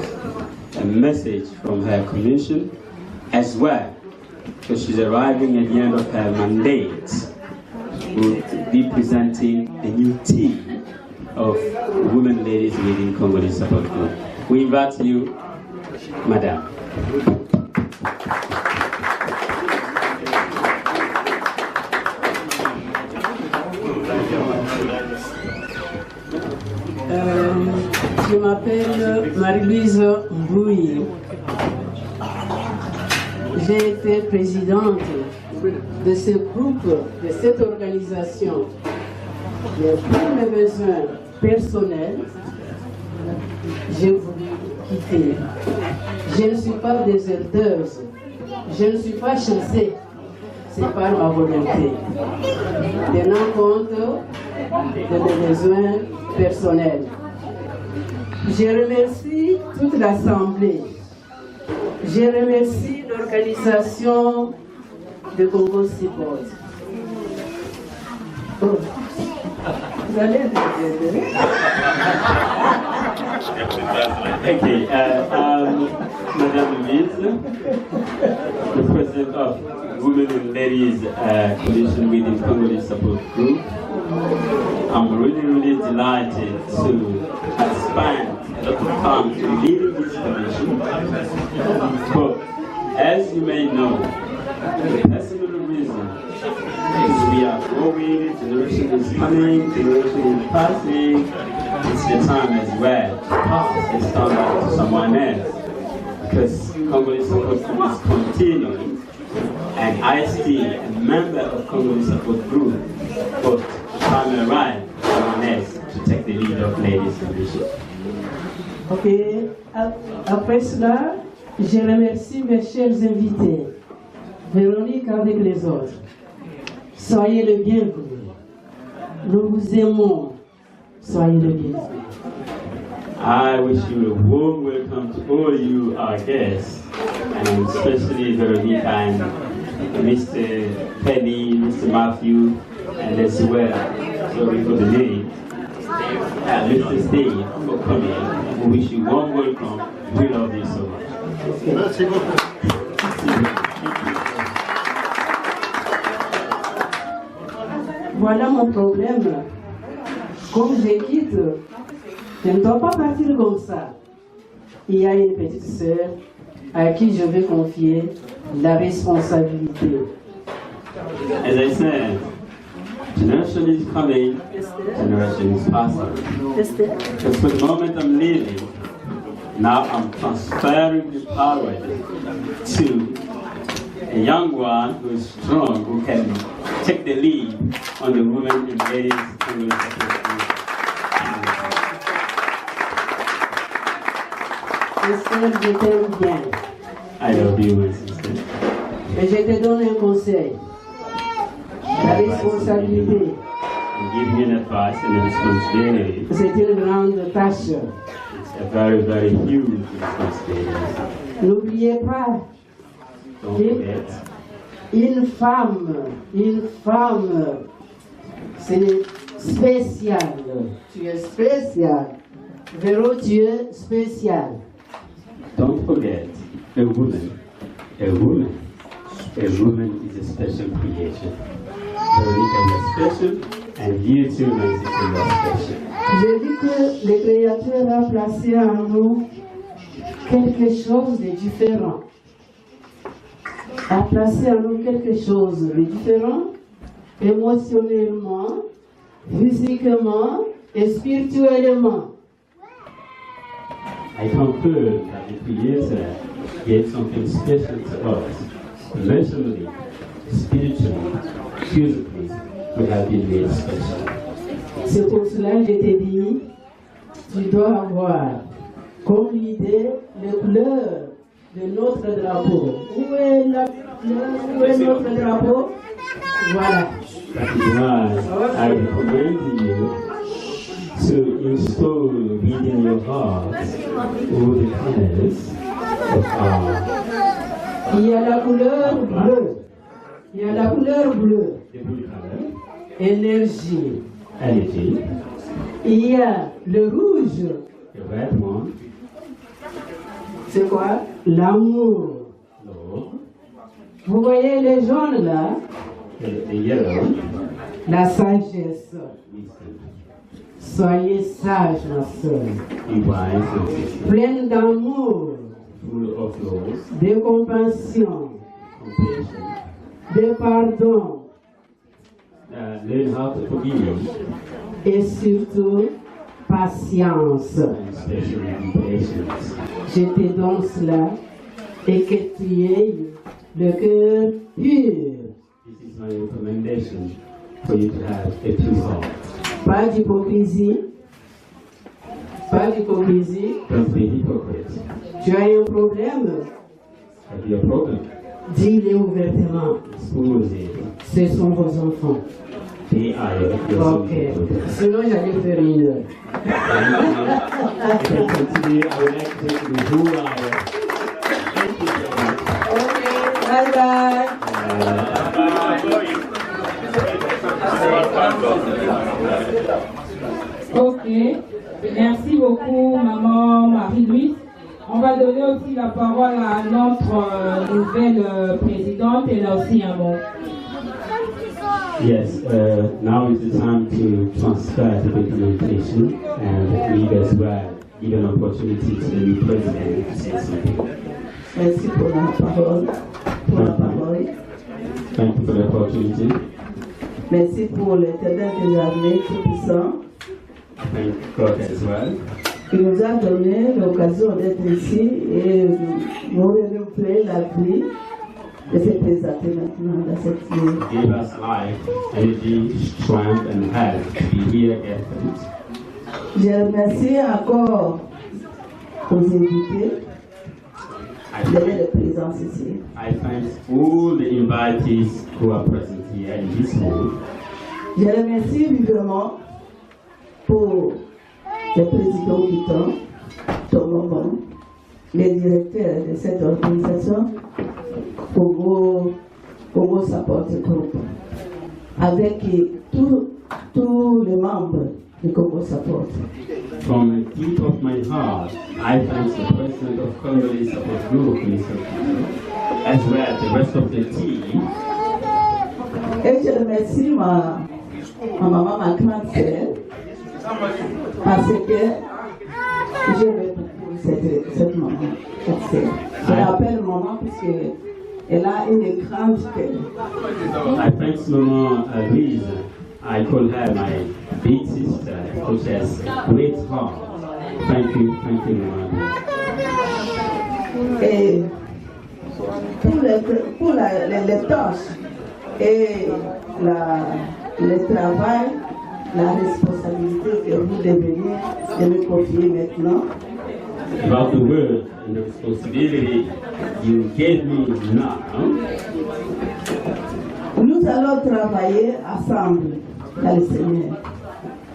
a message from her commission as well, because she's arriving at the end of her mandate. Will be presenting the new team of women ladies within Congolese Support Group. We invite you, Madam. Je m'appelle Marie-Louise Mbouy. J'ai été présidente de ce groupe, de cette organisation. Mais pour mes besoins personnels, j'ai voulu quitter. Je ne suis pas déserteuse, je ne suis pas chassée, c'est par ma volonté. Tenant compte de mes besoins personnels. Je remercie toute l'Assemblée. Je remercie l'organisation de Congo Support. Oh. Vous allez m'aider? Okay, Madame Louise, the President of Women and Ladies Commission within Congolese Support Group. I'm really delighted to spend a lot of time leading this commission. But as you may know, the personal reason is we are growing, generation is coming, generation is passing. It's the time as well to pass this standard to someone else. Because Congolese Support Group is continuing, and I still a member of Congolese Support Group, but the time arrived for someone else to take the lead of Ladies Commission. Ok, après cela, je remercie mes chers invités, Véronique avec les autres. Soyez le bienvenu. Nous vous aimons. Soyez le bienvenu. I wish you a warm welcome to all you, our guests, and especially Veronica and Mr. Penny, Mr. Matthew, and as well, sorry for the name, and Mr. Steve for coming. We wish you a warm welcome. We love you so much. Merci beaucoup. Voilà mon problème. Comme je quitte, je ne dois pas partir comme ça. Il y a une petite sœur à qui je vais confier la responsabilité. As I said, generation is coming, generation is passing. Because for the moment I'm leaving, now I'm transferring the power to a young one who is strong, who can take the lead on the women and ladies Congolese Support Group. Esther, je t'aime bien. I love you, my sister. Et je te donne un conseil. La responsabilité, I'm giving you an advice and a responsibility. c'est une grande tâche. It's a very, very huge responsibility. N'oubliez pas, Don't forget. une femme, c'est spécial. Tu es spécial. Véro, tu es spécial. Don't forget, a woman is a special creation. Veronica is special, and you too, my sister, you are special. J'ai dit que le Créateur a placé en nous quelque chose de différent. A placé en nous quelque chose de différent, émotionnellement, physiquement et spirituellement. I confirm that the Creator gave something special to us, emotionally, spiritually, physically. We have been made special. C'est pour cela que je t'ai dit, tu dois avoir comme idée les couleurs de notre drapeau. Où est notre drapeau? Voilà. That is why I recommend you to install within your heart all the colors of our. Il y a la couleur bleue. Il y a la couleur bleue. The blue color. Énergie. Energy. Il y a le rouge. The red one. C'est quoi? L'amour. Love. Vous voyez les jaunes là? The yellow. La sagesse. Wisdom. Soyez sage, ma soeur. Be wise and sister. Pleine d'amour, Full of love. de compassion, Compassion. de pardon Learn how to forgive. et surtout patience. And especially be patient. Je te donne cela et que tu aies le cœur pur. This is my recommendation for you to have a pure heart. Pas d'hypocrisie. Pas d'hypocrisie. Don't be hypocrite. Tu as un problème, Have you a problem? dis-le ouvertement. Expose it. Ce sont vos enfants. They are your Ok. children. Sinon, j'allais faire une heure. If you continue, I would like to take the whole hour. Thank you so much. Ok, bye bye. Ok, merci beaucoup maman Marie-Louise. On va donner aussi la parole à notre nouvelle présidente. Elle a aussi un mot. Yes, now is the time to transfer the documentation and we as well give an opportunity to the new president to say something. Merci pour la parole. Thank you for the opportunity. Merci pour l'Éternel des armées tout-puissant Thank God as well. qui nous a donné l'occasion d'être ici et nous renouveler la vie de se présenter maintenant dans cette ville. Give us life, energy, strength and health to be here again. Je remercie encore aux invités de leur présence ici. I thank all the invitees who are present here in this hall. Je remercie vivement pour le président du temps, Thomas Bon, les directeurs de cette organisation, Congo Support Group, avec tous les membres du Congo Support. From the deep of my heart, I thank the president of Congolese Support Group, Mr. Kito, as well as the rest of the team. Et je remercie ma maman, ma grande sœur, parce que j'aime beaucoup cette maman, cette sœur. Je l'appelle maman puisqu'elle a une grande cœur. I thank Maman Louise. I call her my big sister, which has great heart. Thank you, Maman. Et pour les tâches et le travail, la responsabilité que vous devez de me confier maintenant, About the work and the responsibility you gave me now, nous allons travailler ensemble dans le Seigneur.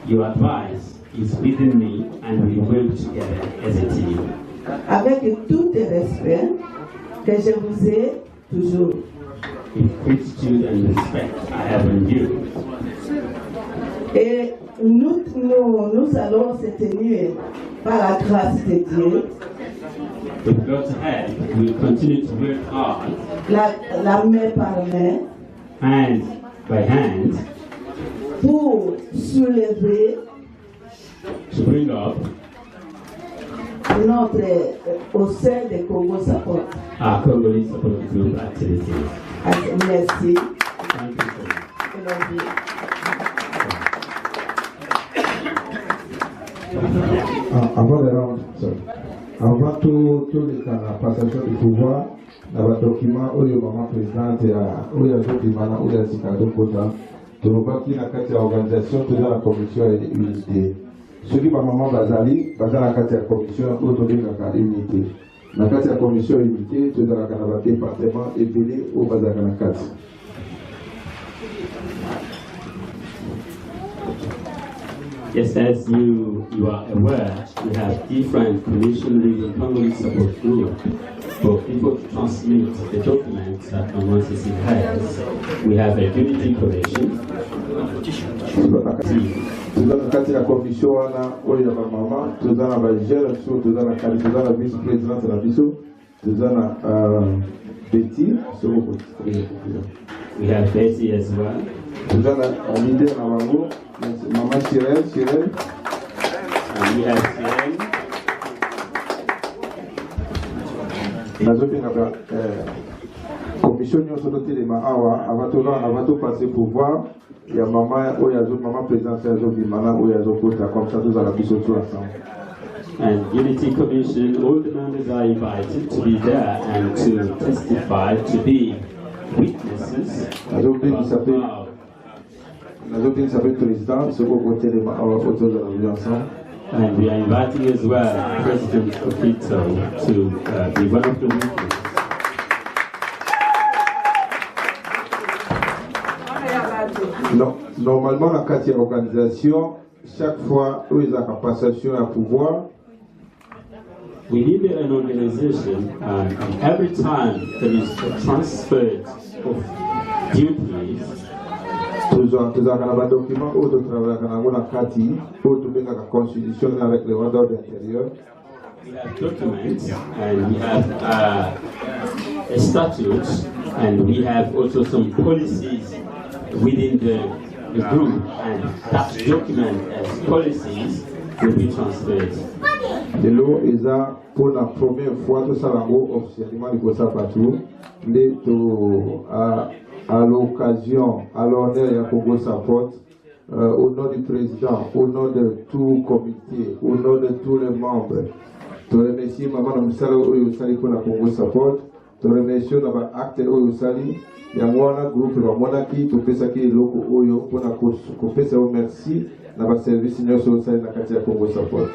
your advice is within me and we work together as a team. Avec tout le respect que je vous ai toujours. With gratitude and respect I have on you. Et nous allons se tenir par la grâce de Dieu. With God's help, we will continue to work hard, La main par main, hand by hand, pour soulever to bring up notre au sein de Congo Support. our Congolese Support Group activities. Merci. Thank you so much. Avant tout la passation du pouvoir, dans le document où le maman présidente où il y a d'autres manas où il y a Sikado Kota, tu vois qu'il y a une organisation toujours la commission et l'unité. Ceux qui maman Bazali, dans la commission où il y a l'unité. na kati ya commission unité tozalaka na badepartement ebele oyo bazalaka na kati. Yes, as you are aware, we have different commission leading Congolese support group. For people to transmit the documents that Mama-CC has, we have a unity commission. Tuzana kati ya commission wana oyo ya mama, tuzana ba jeune so tuzana kati tuzana vice president na biso, tuzana Betty so we have Betty as well. Tuzana leader na wango Mama Cyril, and we have Cyril. Nazopinga ba commission nyonso totelema awa avato passer pouvoir ya mama oyo mama présidence azobimana oyo azokota comme ça tozala biso tout ensemble. And Unity Commission, all the members are invited to be there and to testify, to be witnesses. And we are inviting as well President Okito to be one of the witnesses. Normalement, la quatrième organisation, chaque fois où il y a une passation à pouvoir, we need an organization, and every time there is a transfer of duties, un document où tu travailles la CATI, où tu mets la constitution avec le mandat d'intérieur. We have documents and we have a statute and we have also some policies within the group, and that document as policies will be transferred. De l'eau est pour la première fois tout ça officiellement il faut ça partout. À l'occasion, à l'honneur et à Congo Support, au nom du président, au nom de tout comité, au nom de tous les membres, te remercie Maman Moussala Oyosali pour la Congo Support, te remercie d'avoir acte Oyosali, et à moi, groupe de Monaki, tu fais ça qui est loco Oyo, pour la course, tu fais ça, merci, d'avoir servi Seigneur Oyosali dans la Katia Congo Support.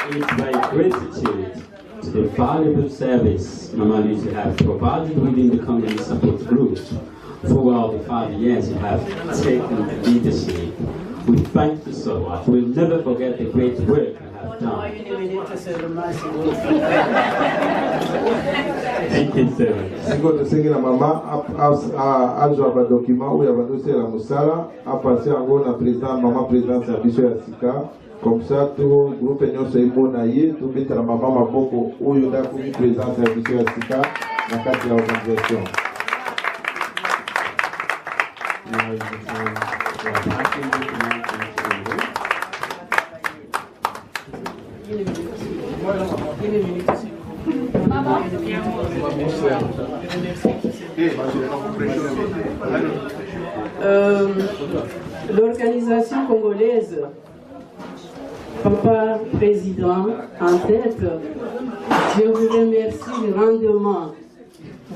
It's my gratitude to the valuable service Mama Lucy has provided within the Congolese support group. Throughout the 5 years you have taken the leadership. We thank you so much. We'll never forget the great work you have done. Thank you so much. Sigo tusengi na mama ajo ba document ou ya ba dossier la musala a passer en na président maman présidente ya biso ya sika. Comme ça, tout le groupe est monaïe, tout le monde maman maboko ou il y a une présence à l'issue à Sika dans la carte de l'organisation. L'organisation congolaise, Papa Président en tête, je vous remercie grandement.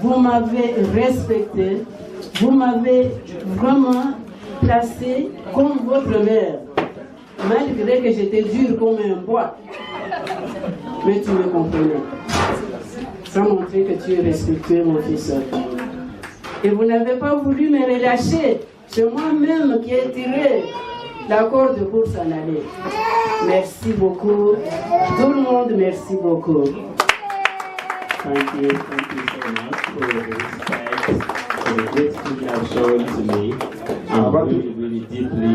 Vous m'avez respecté, vous m'avez vraiment placé comme votre mère, malgré que j'étais dur comme un bois. Mais tu me comprenais. Ça montrait que tu es respectueux, mon fils. Et vous n'avez pas voulu me relâcher. C'est moi-même qui ai tiré la corde pour s'en aller. Merci beaucoup. Tout le monde, merci beaucoup. Thank you so much for the respect, for the gratitude you have shown to me. I'm really deeply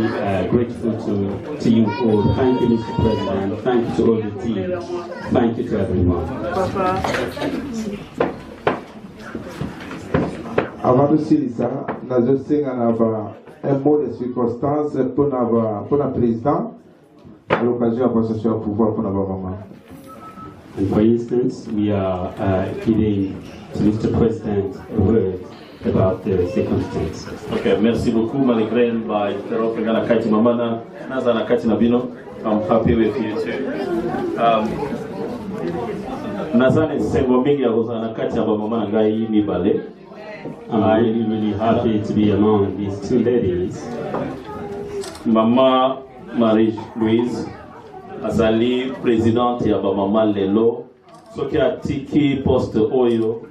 grateful to you all. Thank you, Mr. President. Thank you to all the team. Thank you to everyone. Avant de finir ça, un mot de circonstance pour la présidente à l'occasion de la passation au pouvoir pour la maman. And for instance, we are giving to Mr. President a word about the circumstances. Okay, merci beaucoup. Malgré la kati mamana, naza na kati nabino. I'm happy with you too. Nazane sengo mingi ya na kati ya mama ngai mibale. I'm really happy to be among these two ladies. Maman Marie-Louise azali présidente ya Mama Lelo soki atiki poste oyo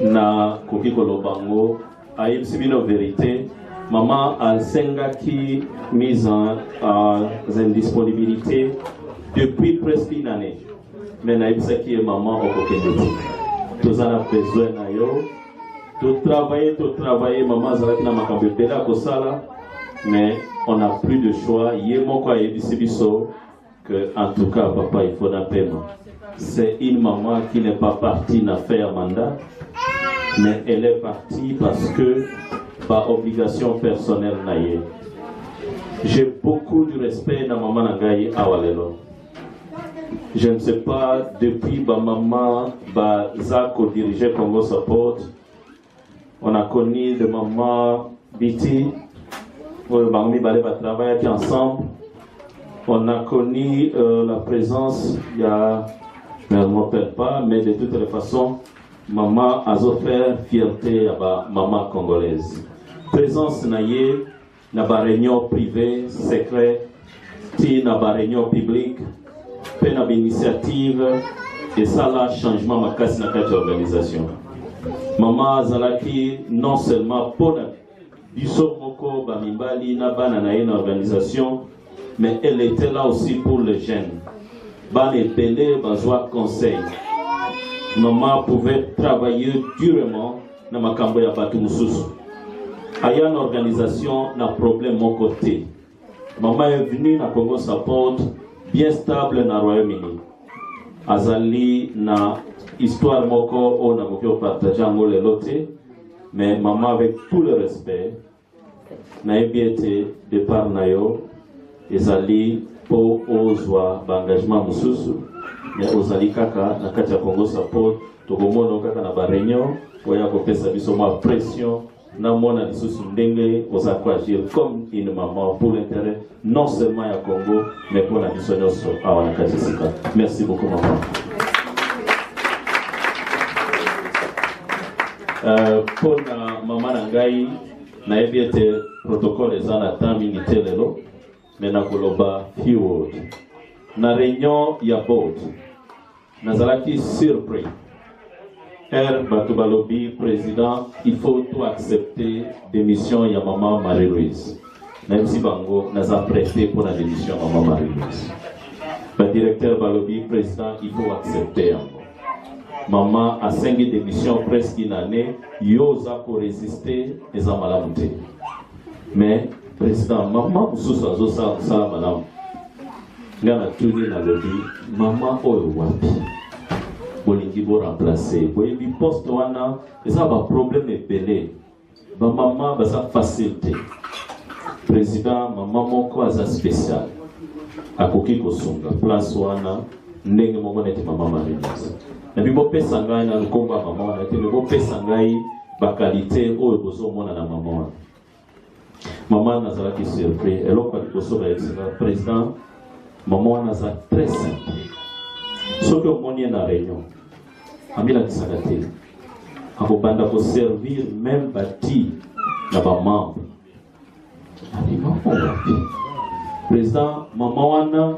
na koki kolobango ayebisi bino vérité. Maman asengaki mise en indisponibilité depuis presque une année. Mais naïbisaki et maman au kokende. Tous en a besoin na yo. Tout travailler, maman zalaki na makambo bela kosala. Mais on n'a plus de choix. Yemo kwa yebisi biso que en tout cas papa il faut un paiement. C'est une maman qui n'est pas partie na faire mandat, mais elle est partie parce que par obligation personnelle naïe. J'ai beaucoup de respect dans maman Nangaï Awalelo. Je ne sais pas, depuis que maman Zako dirigeait Congo Support, on a connu de maman Biti, Bangmi Balé va travailler ensemble. On a connu la présence, il y a, je ne me rappelle pas, mais de toutes les façons, maman a offert fierté à maman congolaise. Présence naïe, na ba réunion privée, secrète, na ba réunion publique, na ba initiative, et ça là changement ma casse na kati organisation. Maman Zalaki non seulement pour biso moko ba mimbali na bana na une organisation, mais elle était là aussi pour les jeunes. Ban epelé bazwa conseil. Maman pouvait travailler durement na makambo ya batu mususu. Il y a une organisation qui a un problème de mon côté. Maman est venue à Congo Support, bien stable dans le Royaume-Uni. Azali na histoire moko on a beaucoup partagé en le loté, mais maman avec tout le respect n'a bien été départ nayo ezali pour ozwa engagement mususu mais ozali kaka na kati ya Congo Support to komona kaka na ba réunion pour ya kopesa biso ma pression. Namona lisusu ndenge ozako agir comme une maman pour l'intérêt non seulement ya Congo mais pour la mission nyonso awa na kati sika. Merci beaucoup maman. Pour na maman nangai na ebiete protocole ezana temps mingi telelo mais na koloba few words. Na réunion ya board nazalaki surpris. Batubalobi, président, il faut tout accepter démission de maman Marie-Louise. Même si Bango n'a pas prêté pour la démission de maman Marie-Louise. Le directeur Balobi, président, il faut accepter. Maman a 5 démissions presque une année. Yosa pour résister et en malamouté. Mais, président, maman, sous sa madame. Gana tourné dans le dit, maman, oh, wapi. Bolingi bo remplacer boyebi poste wana eza ba problème ebele ba maman baza facilité président maman moko aza spécial akoki kosunga place wana ndenge moko neti maman Marie-Louise na bibo pesa ngai na lukomba maman wana te bibo pesa ngai ba qualité oyo bozomona na maman wana maman nazalaki surpris eloko liboso ba excellent président maman wana aza très simple. Soki omoni na réunion, amila kisakate, akobanda ko servir même bati na ba membre. Ani maman wapi? Président, maman wana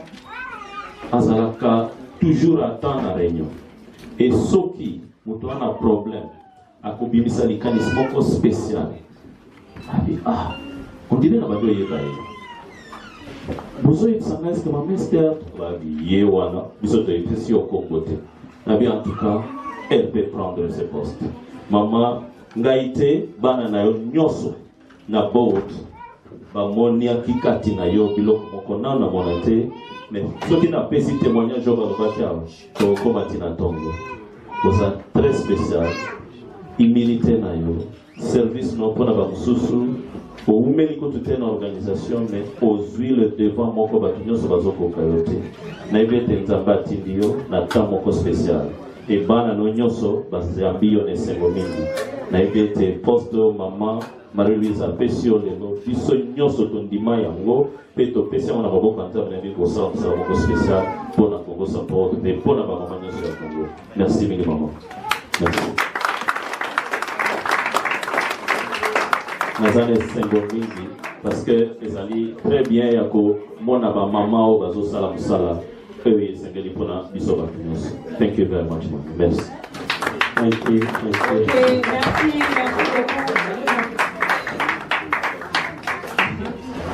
azalaka toujours attend na réunion. Et soki mutu ana problème, akobimisa likanisi moko spécial. Abi on dirait na bado yeba ye. Bozo yebisanga est-ce que ma mère babi yewana biso to yepesi au Congo te. Nabi en tout cas elle peut prendre ce poste. Maman ngaite bana na yo nyoso na board ba monia kikati na yo biloko moko na monate mais soki na pesi témoignage au balobaka to komati na tongo. Boza très spécial. Humilité na yo service no pona ba mususu au médico toute une organisation mais aux huiles devant moko batunyo so bazoko kayote na ibete nzambati ndio na tamoko spécial et bana no nyoso bazambio ne sengo mingi na ibete poste maman Marie-Louise apesio lelo biso nyoso tondima yango pe to pesi na maboko nzambe na biko sa moko spécial pour na Congo Support et pour na ba maman nyoso ya Congo. Merci mille maman. Merci. Nazane sengo mingi parce que ezali très bien ya komona bamama oyo bazosala mosala oyo esengeli mpona biso bato nyonso. Thank you very much. Merci. Ok, merci beaucoup.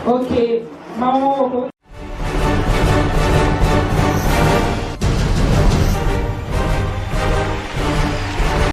Ok, maman,